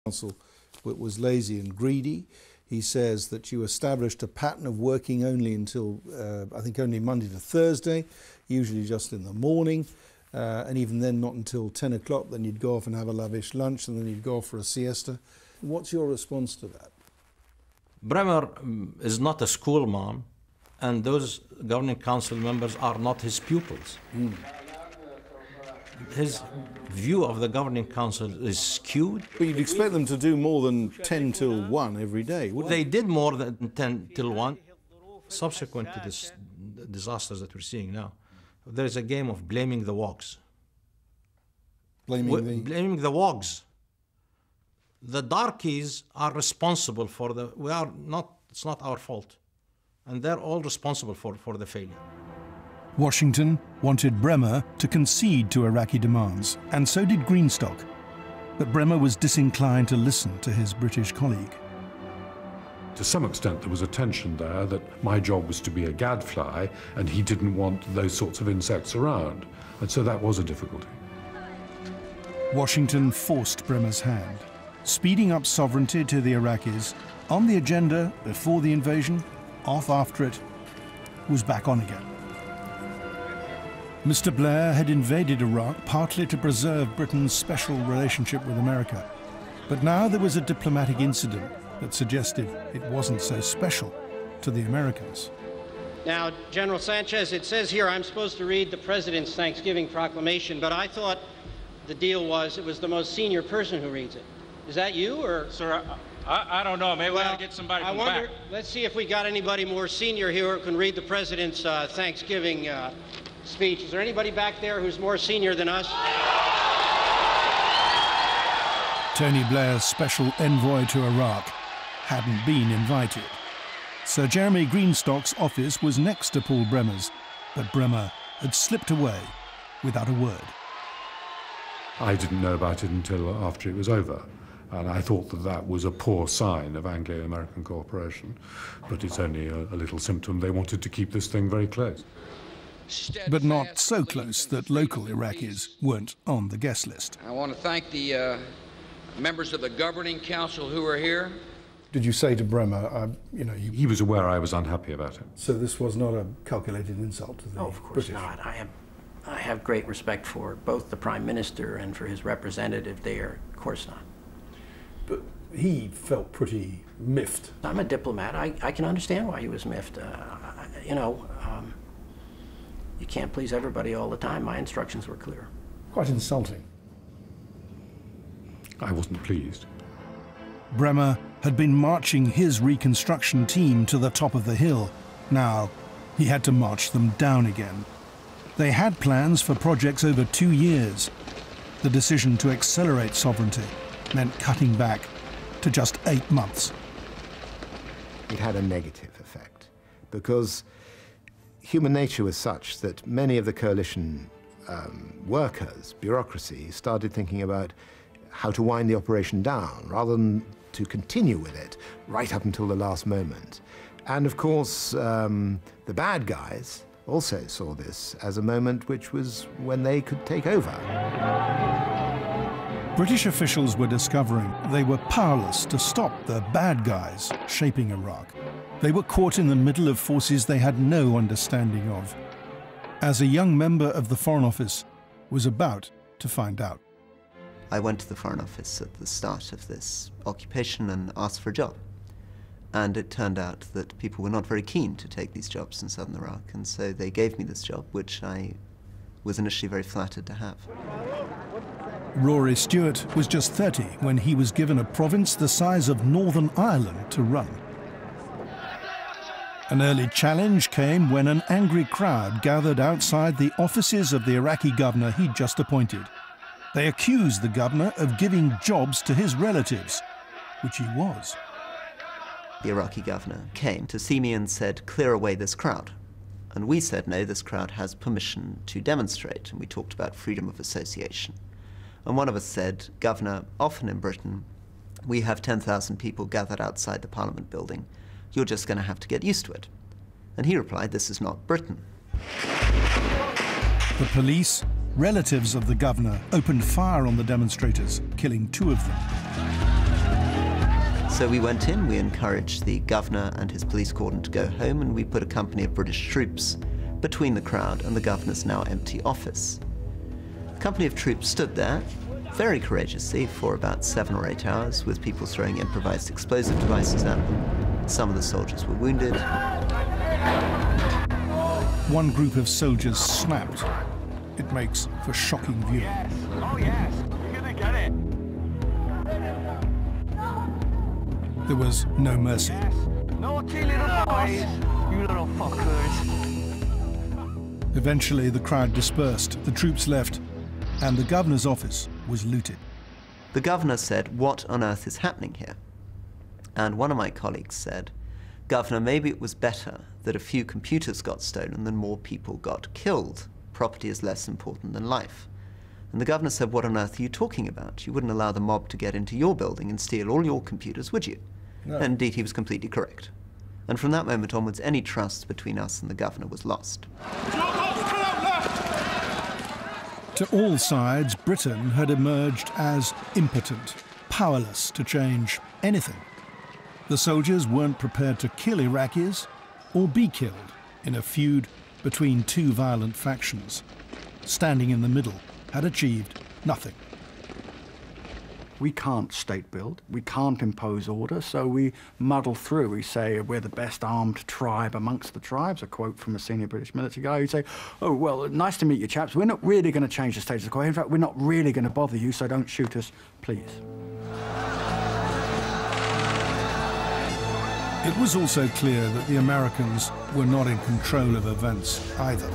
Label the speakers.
Speaker 1: Council was lazy and greedy. He says that you established a pattern of working only until, I think, only Monday to Thursday, usually just in the morning, and even then not until 10 o'clock. Then you'd go off and have a lavish lunch, and then you'd go off for a siesta. What's your response to that?
Speaker 2: Bremer is not a school mom, and those governing council members are not his pupils. His view of the governing council is skewed.
Speaker 1: But you'd expect them to do more than 10 till 1 every day, wouldn't
Speaker 2: they? They did more than 10 till 1. Subsequent to this disasters that we're seeing now, there's a game of blaming the wogs. Blaming the wogs. The darkies are responsible for the, it's not our fault. And they're all responsible for the failure.
Speaker 3: Washington wanted Bremer to concede to Iraqi demands, and so did Greenstock. But Bremer was disinclined to listen to his British colleague.
Speaker 4: To some extent, there was a tension there that my job was to be a gadfly, and he didn't want those sorts of insects around. And so that was a difficulty.
Speaker 3: Washington forced Bremer's hand, speeding up sovereignty to the Iraqis. On the agenda before the invasion, off after it, was back on again. Mr. Blair had invaded Iraq partly to preserve Britain's special relationship with America. But now there was a diplomatic incident that suggested it wasn't so special to the Americans.
Speaker 5: Now, General Sanchez, it says here I'm supposed to read the President's Thanksgiving proclamation, but I thought the deal was it was the most senior person who reads it. Is that you, or?
Speaker 6: Sir, I don't know. Maybe we ought to get somebody from the back.
Speaker 5: Let's see if we got anybody more senior here who can read the President's Thanksgiving speech. Is there anybody back there who's more senior than us?
Speaker 3: Tony Blair's special envoy to Iraq hadn't been invited. Sir Jeremy Greenstock's office was next to Paul Bremer's, but Bremer had slipped away without a word.
Speaker 4: I didn't know about it until after it was over, and I thought that that was a poor sign of Anglo-American cooperation, but it's only a little symptom. They wanted to keep this thing very close.
Speaker 3: But not so close that local Iraqis weren't on the guest list.
Speaker 7: I want to thank the members of the governing council who are here.
Speaker 1: Did you say to Bremer,
Speaker 4: He was aware I was unhappy about it.
Speaker 1: So this was not a calculated insult to the British?
Speaker 8: Oh, of course not. I have great respect for both the Prime Minister and for his representative there. Of course not.
Speaker 1: But he felt pretty miffed.
Speaker 8: I'm a diplomat. I can understand why he was miffed. You can't please everybody all the time. My instructions were clear.
Speaker 1: Quite insulting.
Speaker 4: I wasn't pleased.
Speaker 3: Bremer had been marching his reconstruction team to the top of the hill. Now he had to march them down again. They had plans for projects over 2 years. The decision to accelerate sovereignty meant cutting back to just 8 months.
Speaker 9: It had a negative effect because human nature was such that many of the coalition workers, bureaucracy, started thinking about how to wind the operation down rather than to continue with it right up until the last moment. And of course, the bad guys also saw this as a moment which was when they could take over.
Speaker 3: British officials were discovering they were powerless to stop the bad guys shaping Iraq. They were caught in the middle of forces they had no understanding of. As a young member of the Foreign Office was about to find out.
Speaker 10: I went to the Foreign Office at the start of this occupation and asked for a job. And it turned out that people were not very keen to take these jobs in southern Iraq, and so they gave me this job, which I was initially very flattered to have.
Speaker 3: Rory Stewart was just 30 when he was given a province the size of Northern Ireland to run. An early challenge came when an angry crowd gathered outside the offices of the Iraqi governor he'd just appointed. They accused the governor of giving jobs to his relatives, which he was.
Speaker 10: The Iraqi governor came to see me and said, "Clear away this crowd." And we said, no, this crowd has permission to demonstrate. And we talked about freedom of association. And one of us said, "Governor, often in Britain, we have 10,000 people gathered outside the Parliament building. You're just going to have to get used to it." And he replied, "This is not Britain."
Speaker 3: The police, relatives of the governor, opened fire on the demonstrators, killing 2 of them.
Speaker 10: So we went in, we encouraged the governor and his police cordon to go home, and we put a company of British troops between the crowd and the governor's now empty office. The company of troops stood there, very courageously, for about 7 or 8 hours, with people throwing improvised explosive devices at them. Some of the soldiers were wounded.
Speaker 3: One group of soldiers snapped. It makes for shocking viewing.
Speaker 11: Yes. Oh yes, you're gonna get it.
Speaker 3: There was no mercy.
Speaker 11: Yes. Naughty little boys, you little fuckers.
Speaker 3: Eventually, the crowd dispersed, the troops left, and the governor's office was looted.
Speaker 10: The governor said, "What on earth is happening here?" And one of my colleagues said, "Governor, maybe it was better that a few computers got stolen than more people got killed. Property is less important than life." And the governor said, "What on earth are you talking about? You wouldn't allow the mob to get into your building and steal all your computers, would you?" No. And indeed, he was completely correct. And from that moment onwards, any trust between us and the governor was lost.
Speaker 3: To all sides, Britain had emerged as impotent, powerless to change anything. The soldiers weren't prepared to kill Iraqis or be killed in a feud between two violent factions. Standing in the middle had achieved nothing.
Speaker 12: We can't state build, we can't impose order, so we muddle through. We say we're the best armed tribe amongst the tribes, a quote from a senior British military guy who'd say, "Oh, well, nice to meet you chaps. We're not really going to change the status quo. In fact, we're not really going to bother you, so don't shoot us, please."
Speaker 3: It was also clear that the Americans were not in control of events either.